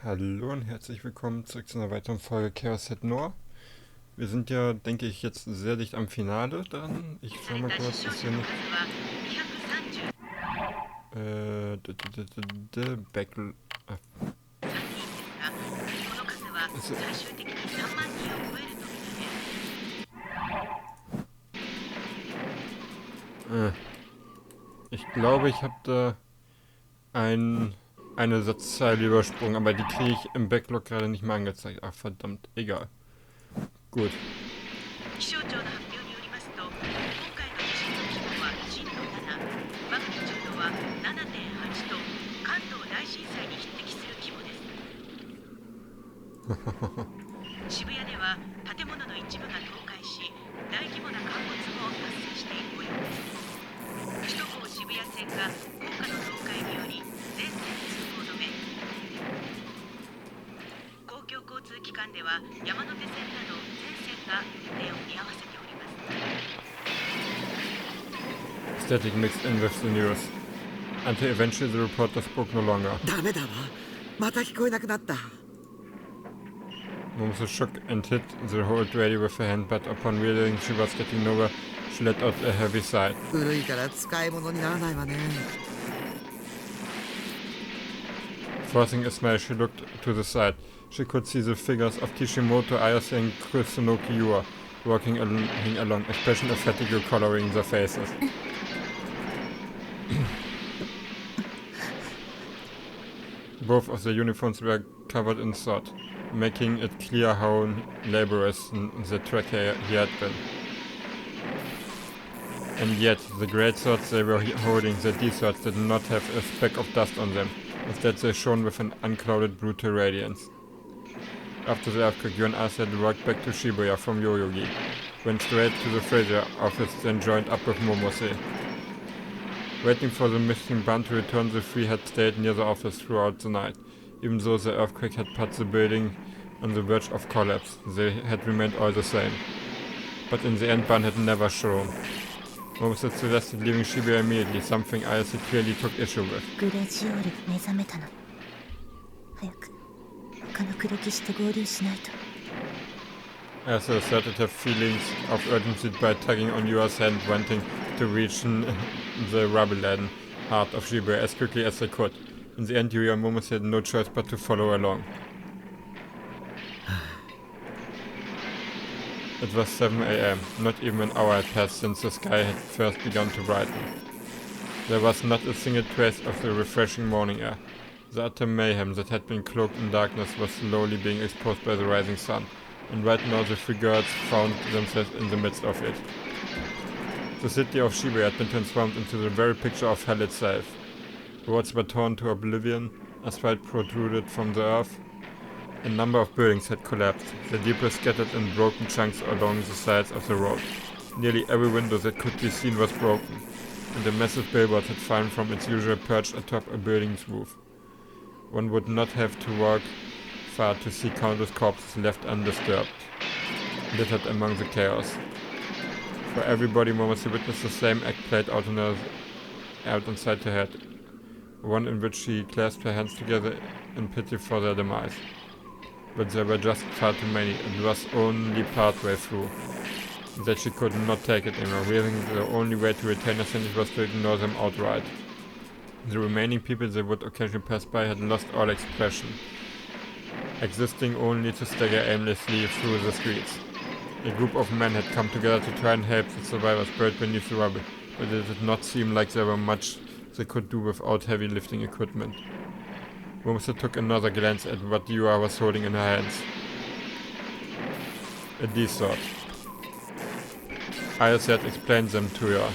Hallo und herzlich willkommen zurück zu einer weiteren Folge Chaos Noir. Wir sind ja, denke ich, jetzt sehr dicht am Finale dran. Ich schau mal kurz, ist hier nicht. Back. Ah, ist, ich glaube, ich habe da eine Satzzeile übersprungen, aber die kriege ich im Backlog gerade nicht mehr angezeigt. Ach verdammt, egal. Gut. Static mixed in with the news. Until eventually the reporter spoke no longer. ダメだわ。また聞こえなくなった。 Momse shook and hit the old radio with her hand, but upon realizing she was getting nowhere, she let out a heavy sigh. 古いから使い物にならないわね。 Forcing a smile, she looked to the side. She could see the figures of Kishimoto, Ayase, and Kusunoki Yua walking along, expression of fatigue coloring their faces. Both of their uniforms were covered in soot, making it clear how laborious the trek he had been. And yet, the great swords they were holding, the D-swords, did not have a speck of dust on them. Instead, they shone with an unclouded, brutal radiance. After the earthquake, you and us had walked back to Shibuya from Yoyogi, went straight to the Fraser office, then joined up with Momose. Waiting for the missing band to return, the three had stayed near the office throughout the night. Even though the earthquake had put the building on the verge of collapse, they had remained all the same. But in the end, Ban had never shown. Momose suggested leaving Shibuya immediately, something Ayase clearly took issue with. グレジオールが目覚めたの。早く他の黒騎士と合流しないと。 Ayase asserted her feelings of urgency by tugging on Yua's hand, wanting to reach the rubble-laden heart of Shibuya as quickly as they could. In the end, Yuya and Momose had no choice but to follow along. It was 7 a.m. Not even an hour had passed since the sky had first begun to brighten. There was not a single trace of the refreshing morning air. The utter mayhem that had been cloaked in darkness was slowly being exposed by the rising sun, and right now the three girls found themselves in the midst of it. The city of Shibuya had been transformed into the very picture of hell itself. Roads were torn to oblivion, asphalt protruded from the earth. A number of buildings had collapsed, their debris scattered in broken chunks along the sides of the road. Nearly every window that could be seen was broken, and a massive billboard had fallen from its usual perch atop a building's roof. One would not have to walk far to see countless corpses left undisturbed, littered among the chaos. For everybody, Momose witnessed the same act played out inside her head, one in which she clasped her hands together in pity for their demise. But there were just far too many. It was only partway through that she could not take it anymore, realizing the only way to retain her sanity was to ignore them outright. The remaining people they would occasionally pass by had lost all expression, existing only to stagger aimlessly through the streets. A group of men had come together to try and help the survivors buried beneath the rubble, but it did not seem like there were much they could do without heavy lifting equipment. Momose took another glance at what Yua was holding in her hands. A D-sword. Ayase had explained them to her.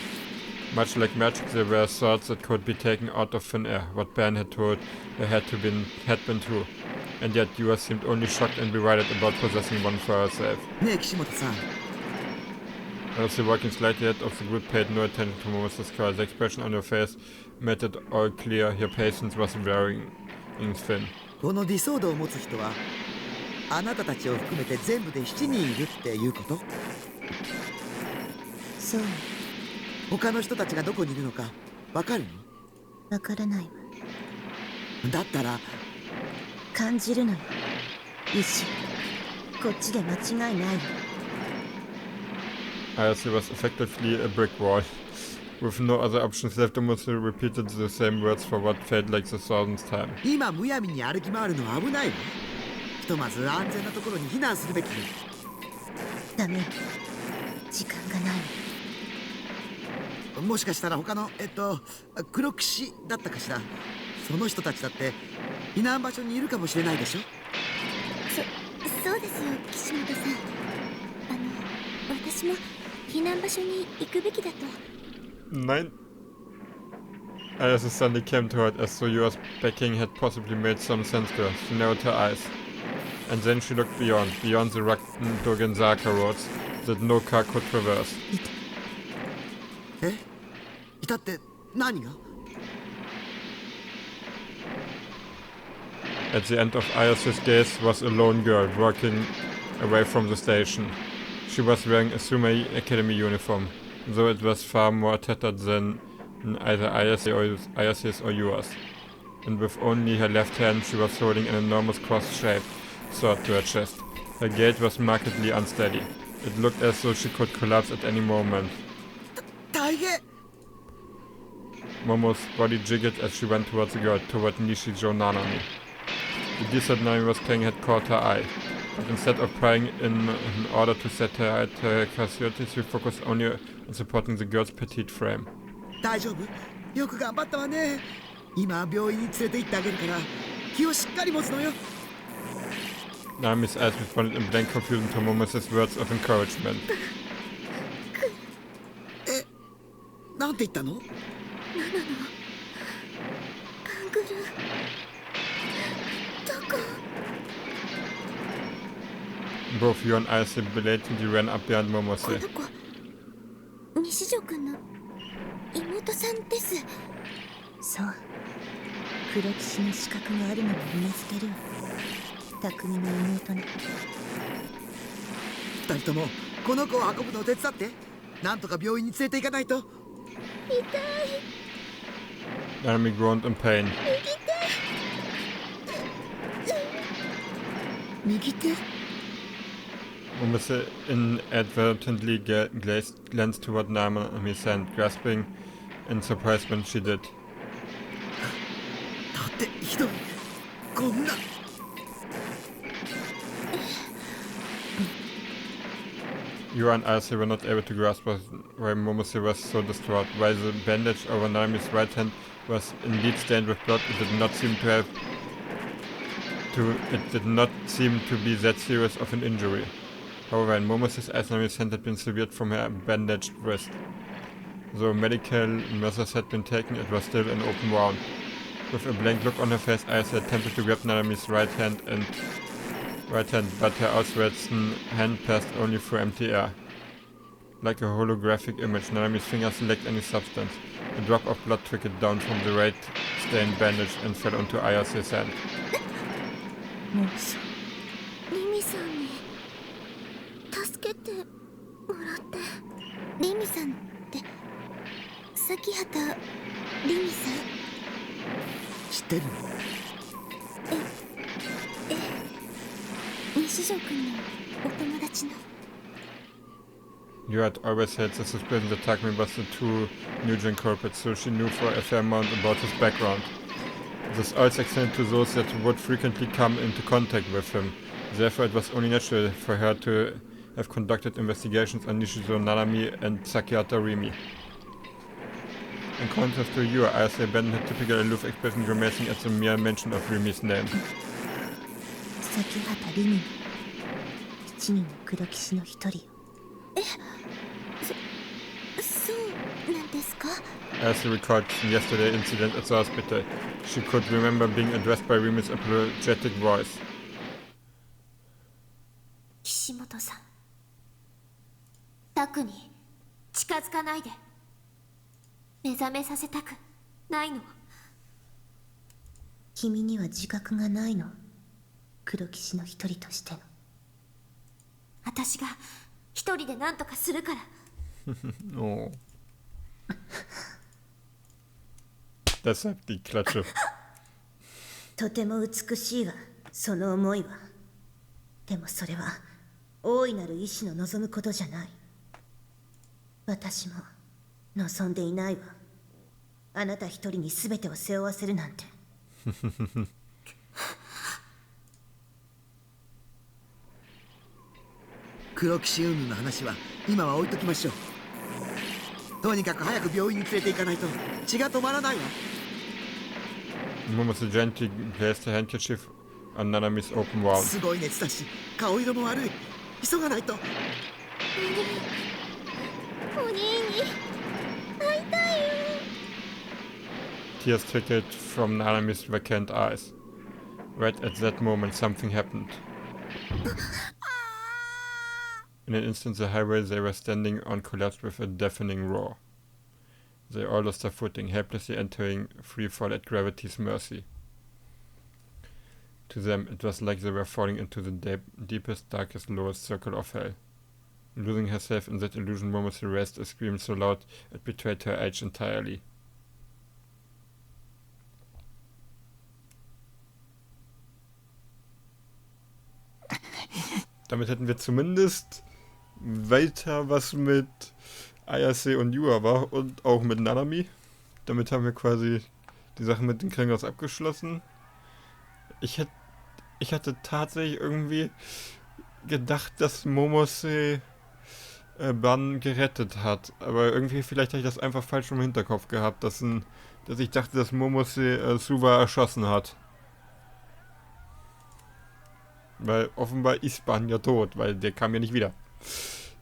Much like magic, they were swords that could be taken out of thin air, what Ben had told her had been true. And yet Yua seemed only shocked and bewildered about possessing one for herself. ねえ岸本さん。 Ayase, walking slightly ahead of the group, paid no attention to Momose's call. The expression on her face made it all clear her patience was wearing thin. このディソードを持つ人はあなたたちを含めて全部で7人いるっていうこと？そう。他の人たちがどこにいるのかわかるの？わからないわ。だったら感じるのよ意志こっちで間違いないよ Ayase was effectively a brick wall. With no other options left, Momose repeated the same words for what felt like the thousandth time. 今むやみに歩き回るのは危ないわ。ひとまず安全なところに避難するべきよ。ダメよ時間がないのもしかしたら他の黒騎士だったかしら。その人たちだって避難場所にいるかもしれないでしょ。そうですよ岸本さん。私も避難場所に行くべきだと。Nein. Ayase suddenly came to her as though Yua's backing had possibly made some sense to her. She narrowed her eyes. And then she looked beyond the rugged Dogenzaka roads that no car could traverse. いたって何が？ At the end of Ayase's gaze was a lone girl walking away from the station. She was wearing a Sumei Academy uniform, though it was far more tattered than in either Ayase's or Yua's. And with only her left hand, she was holding an enormous cross-shaped sword to her chest. Her gait was markedly unsteady. It looked as though she could collapse at any moment. 大変。 Momo's body jiggled as she went towards the girl, toward Nishijo Nanami. The desert Nami was playing had caught her eye, but instead of prying in order to set her curiosity, she focused only on supporting the girl's petite frame. 大丈夫？よく頑張ったわね。今病院に連れて行ってあげるから気をしっかり持つのよ。 Nami's eyes responded in blank confusion to Momo's words of encouragement. なんて言ったの？カングルどこ？ Both Yu and Ayase belatedly ran up behind こ Momose. の子西条くんの妹さんです。そう黒騎士の資格があるのもうなずけるわ匠の妹ね二人ともこの子を運ぶのを手伝って。なんとか病院に連れて行かないと。痛い Nami groaned in pain. 右手？ Momose inadvertently glanced toward Nami's hand, grasping in surprise when she did. だってひどい。こんな。 Yu and Ayase were not able to grasp why Momose was so distraught. While the bandage over Nami's right hand was indeed stained with blood, it did not seem to be that serious of an injury. However, in Momose's eyes, Nami's hand had been severed from her bandaged wrist. Though medical measures had been taken, it was still an open wound. With a blank look on her face, Ayase attempted to grab Nami's right hand, but her outstretched hand passed only through empty air. Like a holographic image, Nanami's fingers lacked any substance. A drop of blood trickled down from the red-stained bandage and fell onto Ayase's hand. もうそうリミさんに助けてもらって。リミさんって崎畑リミさん？知ってるの？西条くんのお友達の。 You had always had the suspicion that Takumi was the true New-Gen culprit, so she knew for a fair amount about his background. This also extended to those that would frequently come into contact with him. Therefore, it was only natural for her to have conducted investigations on Nishizo Nanami and Sakihata Rimi. In contrast to you, Ayase abandoned her typical aloof expression, grimacing at the mere mention of Rimi's name. 崎畑リミの7人の黒騎士の一人よそうなんですか？ Ayase recalled yesterday's incident at the hospital. She could remember being addressed by Rimi's apologetic voice. 岸本さん、タクに近づかないで。目覚めさせたくないの。君には自覚がないの黒騎士の一人としての私が一人で何とかするから。Oh. Deshalb die Klatsche. とても美しいわその思いは。でもそれは大いなる意志の望むことじゃない。私も望んでいないわ。あなた一人に全てを背負わせるなんて。黒騎士云々の話は今は置いときましょう。とにかく早く病院に連れて行かないと血が止まらないわ。 Momo's gently placed the handkerchief on Nanami's open wound. すごい熱だし顔色も悪い。急がないと。お兄に会いたいよ。 Tears trickled from Nanami's vacant eyes. Right at that moment, something happened. In an instant, the highway they were standing on collapsed with a deafening roar. They all lost their footing, helplessly entering free fall at gravity's mercy. To them, it was like they were falling into the deepest, darkest, lowest circle of hell. Losing herself in that illusion, Momo raised a scream so loud it betrayed her age entirely. Damit hätten wir zumindest weiter was mit Ayase und Yuawa und auch mit Nanami. Damit haben wir quasi die Sache mit den Kringos abgeschlossen. Ich hatte tatsächlich irgendwie gedacht, dass Momose Ban gerettet hat. Aber irgendwie vielleicht habe ich das einfach falsch im Hinterkopf gehabt, dass ich dachte, dass Momose Suwa erschossen hat. Weil offenbar ist Ban ja tot, weil der kam ja nicht wieder.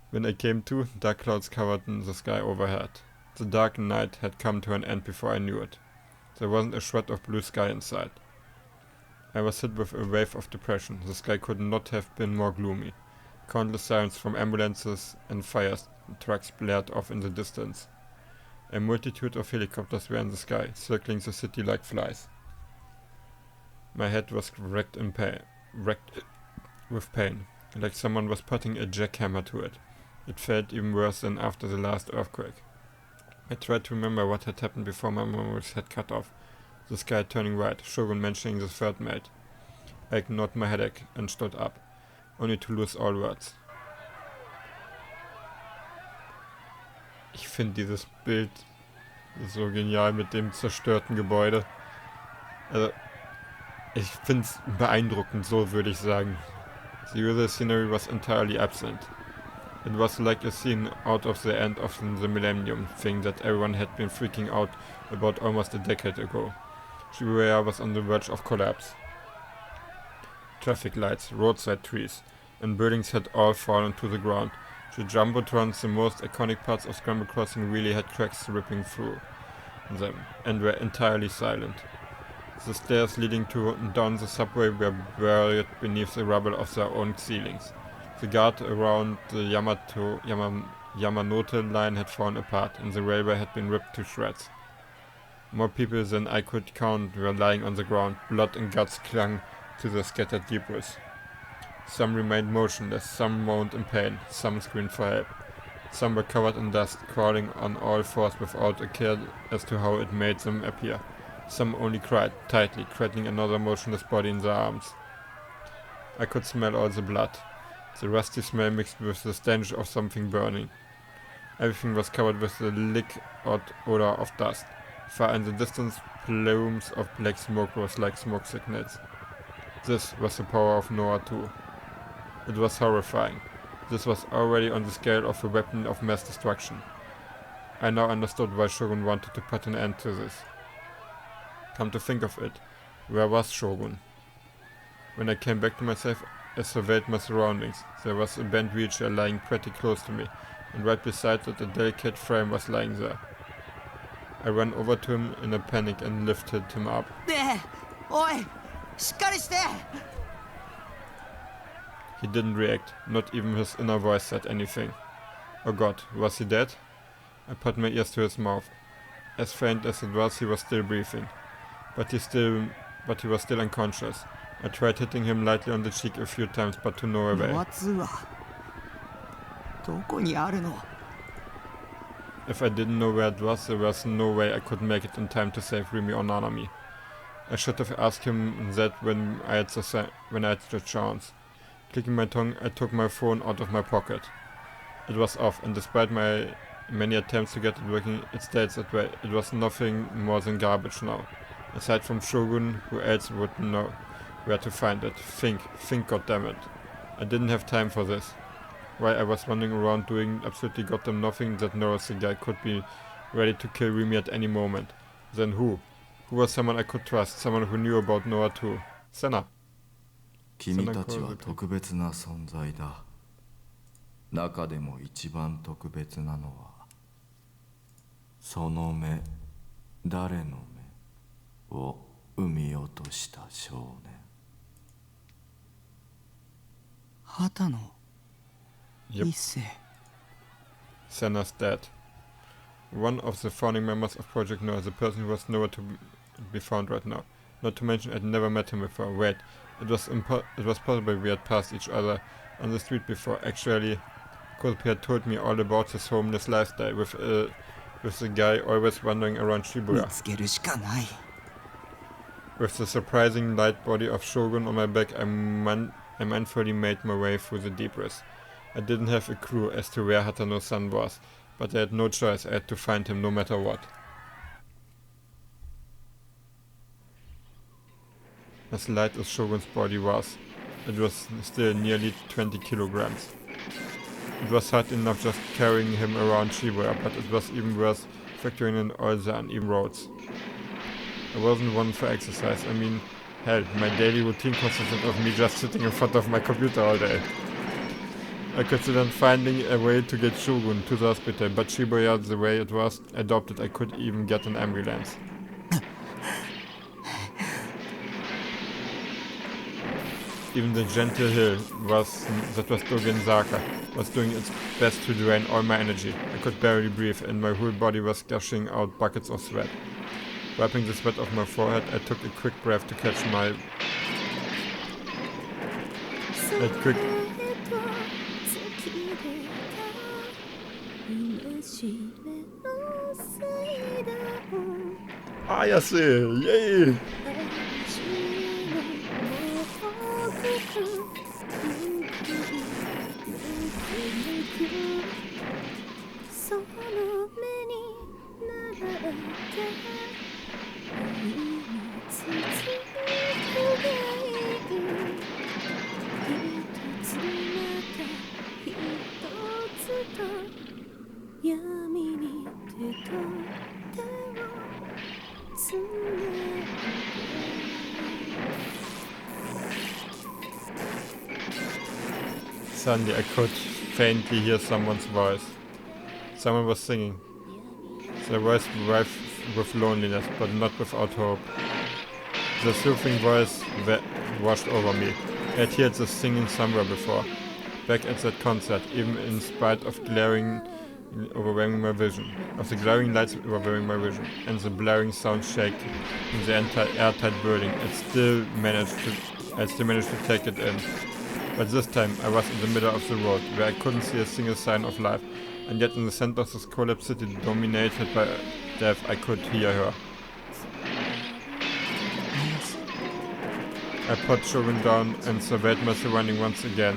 When I came to, dark clouds covered the sky overhead. The dark night had come to an end before I knew it. There wasn't a shred of blue sky inside. I was hit with a wave of depression. The sky could not have been more gloomy. Countless sirens from ambulances and fire trucks blared off in the distance. A multitude of helicopters were in the sky, circling the city like flies. My head was racked with pain, like someone was putting a jackhammer to it. It felt even worse than after the last earthquake. I tried to remember what had happened before my memories had cut off. The sky turning white, Shogun mentioning the third mate. I ignored my headache and stood up, only to lose all words. Ich finde dieses Bild so genial mit dem zerstörten Gebäude. Also, ich finde es beeindruckend, so würde ich sagen. The usual scenery was entirely absent. It was like a scene out of the end of the Millennium thing that everyone had been freaking out about almost a decade ago. Shibuya was on the verge of collapse. Traffic lights, roadside trees, and buildings had all fallen to the ground. The jumbotrons, the most iconic parts of Scramble Crossing, really had cracks ripping through them, and were entirely silent. The stairs leading down the subway were buried beneath the rubble of their own ceilings. The guard around the Yamanote line had fallen apart, and the railway had been ripped to shreds. More people than I could count were lying on the ground. Blood and guts clung to the scattered debris. Some remained motionless, some moaned in pain, some screamed for help. Some were covered in dust, crawling on all fours without a care as to how it made them appear. Some only cried, tightly, cradling another motionless body in their arms. I could smell all the blood. The rusty smell mixed with the stench of something burning. Everything was covered with the liquid odor of dust. Far in the distance, plumes of black smoke rose like smoke signals. This was the power of Noah too. It was horrifying. This was already on the scale of a weapon of mass destruction. I now understood why Shogun wanted to put an end to this. Come to think of it, where was Shogun? When I came back to myself, I surveyed my surroundings. There was a bent wheelchair lying pretty close to me, and right beside it a delicate frame was lying there. I ran over to him in a panic and lifted him up. He didn't react, not even his inner voice said anything. Oh God, was he dead? I put my ears to his mouth. As faint as it was, he was still breathing. But he was still unconscious. I tried hitting him lightly on the cheek a few times, but to no avail. If I didn't know where it was, there was no way I could make it in time to save Rimi or Nanami. I should have asked him that when I had the chance. Clicking my tongue, I took my phone out of my pocket. It was off, and despite my many attempts to get it working, it stayed that way. It was nothing more than garbage now. Aside from Shogun, who else would know where to find it? Think, goddammit. I didn't have time for this. While I was wandering around doing absolutely goddamn nothing, that Norris guy could be ready to kill Remy at any moment. Then who? Who was someone I could trust? Someone who knew about Noah too? Senna. 君たちは特別な存在だ。中でも一番特別なのは、その目、誰の目を産み落とした少年。畑野 Yep. 一世。 Senna's dead. One of the founding members of Project Noah, the person who was nowhere to be found right now. Not to mention I'd never met him before. Wait, it was possible we had passed each other on the street before. Actually, Kosuke had told me all about his homeless lifestyle with the guy always wandering around 見 Shibuya. つけるしかない。 With the surprising light body of Shogun on my back, I manfully made my way through the debris. I didn't have a clue as to where Hatano-san was, but I had no choice. I had to find him no matter what. As light as Shogun's body was, it was still nearly 20 kilograms. It was hard enough just carrying him around Shibuya, but it was even worse factoring in all the uneven roads. I wasn't one for exercise. I mean, hell, my daily routine consisted of me just sitting in front of my computer all day. I considered finding a way to get Shogun to the hospital, but Shibuya, the way it was, I doubted I could even get an ambulance. Even the gentle hill that was Dogenzaka was doing its best to drain all my energy. I could barely breathe and my whole body was gushing out buckets of sweat. Wiping the sweat off my forehead, I took a quick breath to catch my... Ayase! Yay! Suddenly I could faintly hear someone's voice. Someone was singing. Their voice rife with loneliness, but not without hope. The soothing voice washed over me. I had heard the singing somewhere before. Back at that concert, even in spite of overwhelming my vision. Of the glaring lights overwhelming my vision. And the blaring sound shaking in the entire airtight building. I still managed to take it in. But this time I was in the middle of the road, where I couldn't see a single sign of life, and yet in the center of this collapsed city dominated by death, I could hear her. I put Shogun down and surveyed my surroundings once again.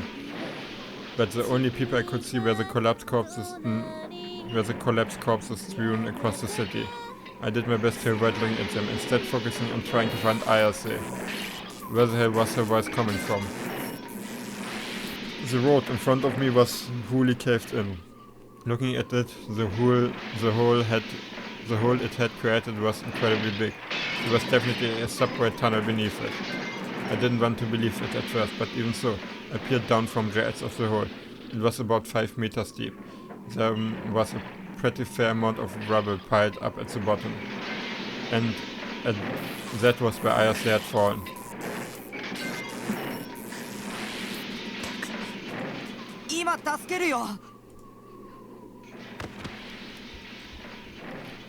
But the only people I could see were the collapsed corpses strewn across the city. I did my best to avoid looking at them, instead focusing on trying to find Ayase. Where the hell was her voice coming from? The road in front of me was wholly caved in. Looking at it, the hole it had created was incredibly big. There was definitely a subway tunnel beneath it. I didn't want to believe it at first, but even so, I peered down from the edge of the hole. It was about 5 meters deep. There was a pretty fair amount of rubble piled up at the bottom. And that was where Ayase had fallen.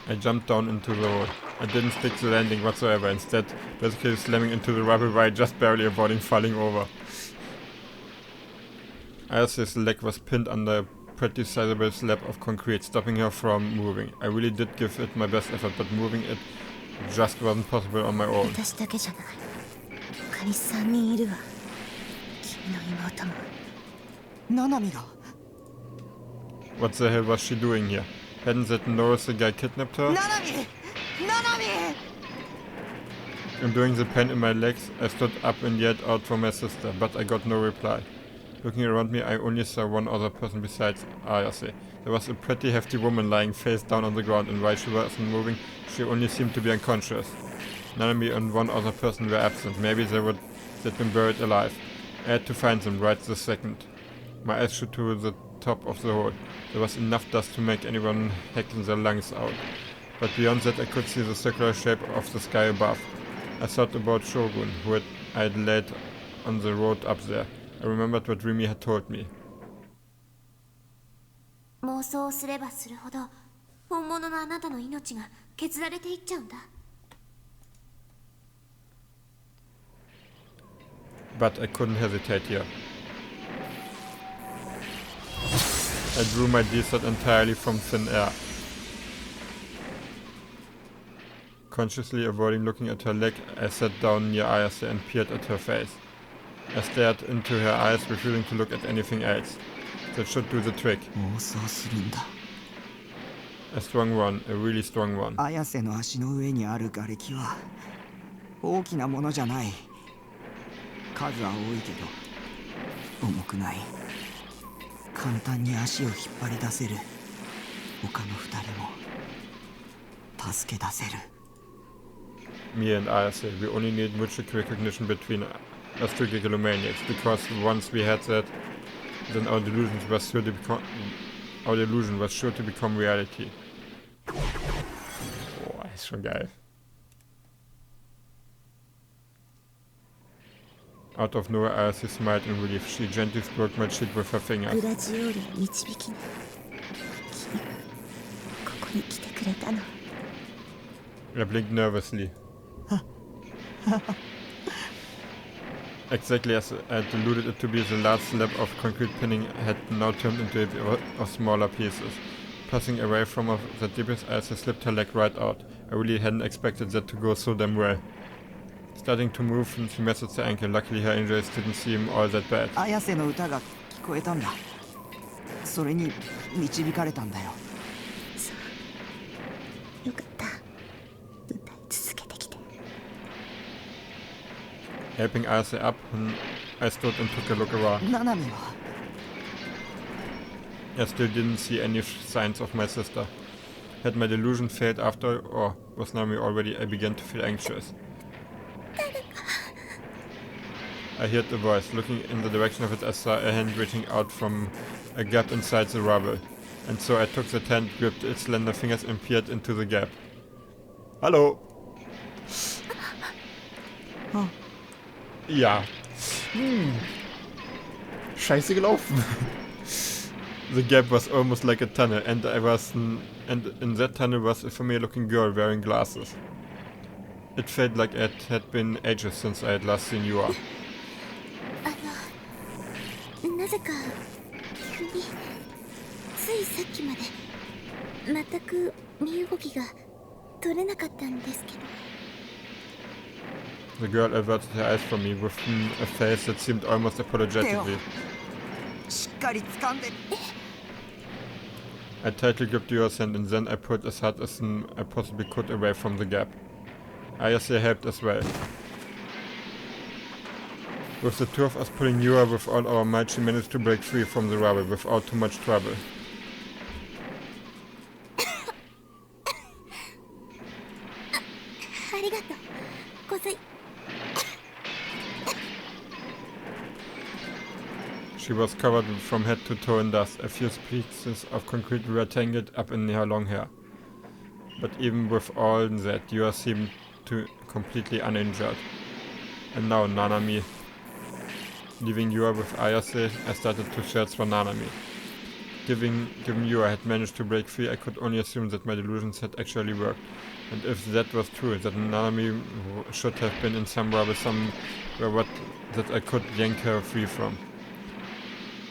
I jumped down into the hole. I didn't stick to the landing whatsoever, instead basically slamming into the rubble while just barely avoiding falling over. Ayase's leg was pinned under a pretty sizable slab of concrete, stopping her from moving. I really did give it my best effort, but moving it just wasn't possible on my own. 私だけじゃない。他に3人いるわ。君の妹も。ナナミが What the hell was she doing here? Hadn't that noticed the guy kidnapped her? ナナミナナミ Enduring the pain in my legs, I stood up and yelled out for my sister, but I got no reply. Looking around me, I only saw one other person besides Ayase. There was a pretty hefty woman lying face down on the ground, and while she wasn't moving, she only seemed to be unconscious. Nanami and one other person were absent. Maybe they'd been buried alive. I had to find them right this second. My eyes shot to the top of the hole. There was enough dust to make anyone hacking their lungs out. But beyond that, I could see the circular shape of the sky above. I thought about Shogun, who I had laid on the road up there. I remembered what Rimi had told me. 妄想すればするほど本物のあなたの命が削られていっちゃうんだ。 But I couldn't hesitate here. I drew my D-set entirely from thin air. Consciously avoiding looking at her leg, I sat down near Ayase and peered at her face. I stared into her eyes, refusing to look at anything else. That should do the trick. 妄想するんだ A strong one, a really strong one. 綾瀬の足の上にある瓦礫は大きなものじゃない。数は多いけど重くない。簡単に足を引っ張り出せる。他の二人も助け出せる。 Me and Ayase, we only need mutual recognition between us two gigalomaniacs, because once we had that, then our delusion was sure to become reality. Boah, ist schon geil. Out of nowhere, Ayase smiled in relief. She gently stroked my cheek with her グ fingers. ラジオールを導きに君がここに来てくれたの。 I blinked nervously. Exactly as I had alluded it to be, the large slab of concrete pinning had now turned into of smaller pieces. Passing away from the debris, Ayase slipped her leg right out. I really hadn't expected that to go so damn well. Starting to move, she messaged the ankle. Luckily, her injuries didn't seem all that bad. 綾瀬の歌が聞こえたんだ。それに導かれたんだよ。よかった。歌い続けてきて。 Helping Ayase up, I stood and took a look around. ナナミは I still didn't see any signs of my sister. Had my delusion failed after, or was Nami already? I began to feel anxious. I heard the voice. Looking in the direction of it, I saw a hand reaching out from a gap inside the rubble. And so I took that hand, gripped its slender fingers and peered into the gap. Hallo! Ja. Scheiße gelaufen. The gap was almost like a tunnel, and in that tunnel was a familiar-looking girl wearing glasses. It felt like it had been ages since I had last seen Yua. なぜか急についさっきまで全く身動きが取れなかったんですけど。 The girl averted her eyes from me with a face that seemed almost apologetically. しっかり掴んで。 I tightly gripped Yua's hand and then I pulled as hard as I possibly could away from the gap. Ayase helped as well. With the two of us pulling Yua with all our might, she managed to break free from the rubble without too much trouble. ありがとう。ござい。 She was covered from head to toe in dust. A few pieces of concrete were tangled up in her long hair. But even with all that, Yua seemed completely uninjured. And now Nanami. Leaving Yua with Ayase, I started to search for Nanami. Given Yua had managed to break free, I could only assume that my delusions had actually worked. And if that was true, that Nanami should have been in some rubble somewhere that I could yank her free from.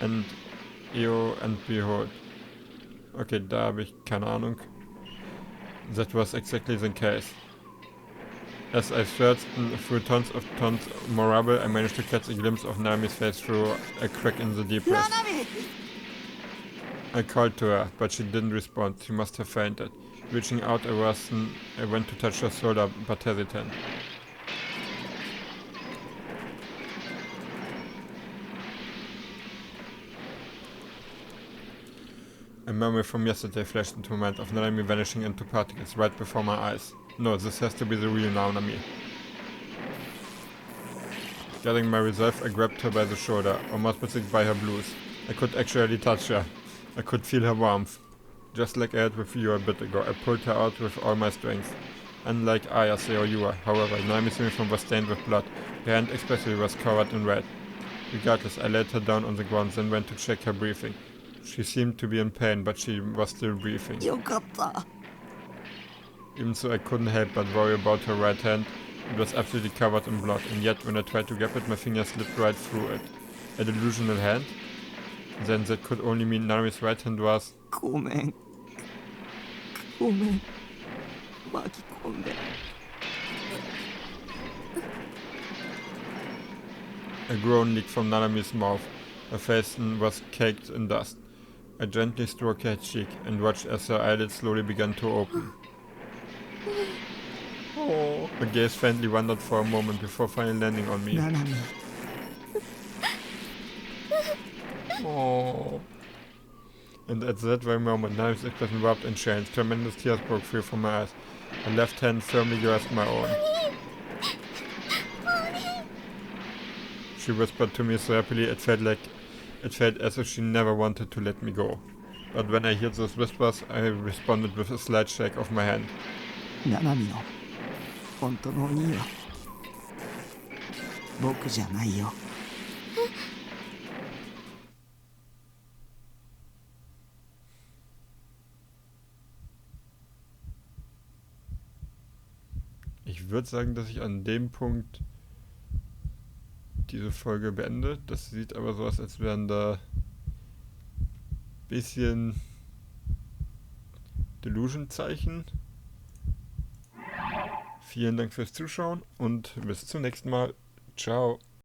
And behold. Okay, da habe ich keine Ahnung. That was exactly the case. As I searched through tons more rubble, I managed to catch a glimpse of Nami's face through a crack in the debris. I called to her, but she didn't respond. She must have fainted. Reaching out, I went to touch her shoulder, but hesitant. A memory from yesterday flashed into my mind of Nanami vanishing into particles right before my eyes. No, this has to be the real Nanami. Gathering my resolve, I grabbed her by the shoulder, almost missing by her blues. I could actually touch her. I could feel her warmth. Just like I had with you a bit ago, I pulled her out with all my strength. Unlike Ayase or Yua, however, Nanami's uniform was stained with blood. Her hand especially was covered in red. Regardless, I laid her down on the ground, then went to check her breathing. She seemed to be in pain, but she was still breathing. Even so, I couldn't help but worry about her right hand. It was absolutely covered in blood, and yet when I tried to grab it, my finger slipped right through it. A delusional hand? Then that could only mean Nanami's right hand was... A groan leaked from Nanami's mouth. Her face was caked in dust. I gently stroked her cheek and watched as her eyelids slowly began to open. Oh. Her gaze faintly wandered for a moment before finally landing on me. Oh. And at that very moment, Nami's expression warped and changed. Tremendous tears broke free from my eyes. Her left hand firmly grasped my own. She whispered to me so happily it felt as if she never wanted to let me go. But when I heard those whispers, I responded with a slight shake of my hand. Ich würde sagen, dass ich an dem Punkt diese Folge beende. Das sieht aber so aus, als wären da ein bisschen Delusion-Zeichen. Vielen Dank fürs Zuschauen und bis zum nächsten Mal. Ciao.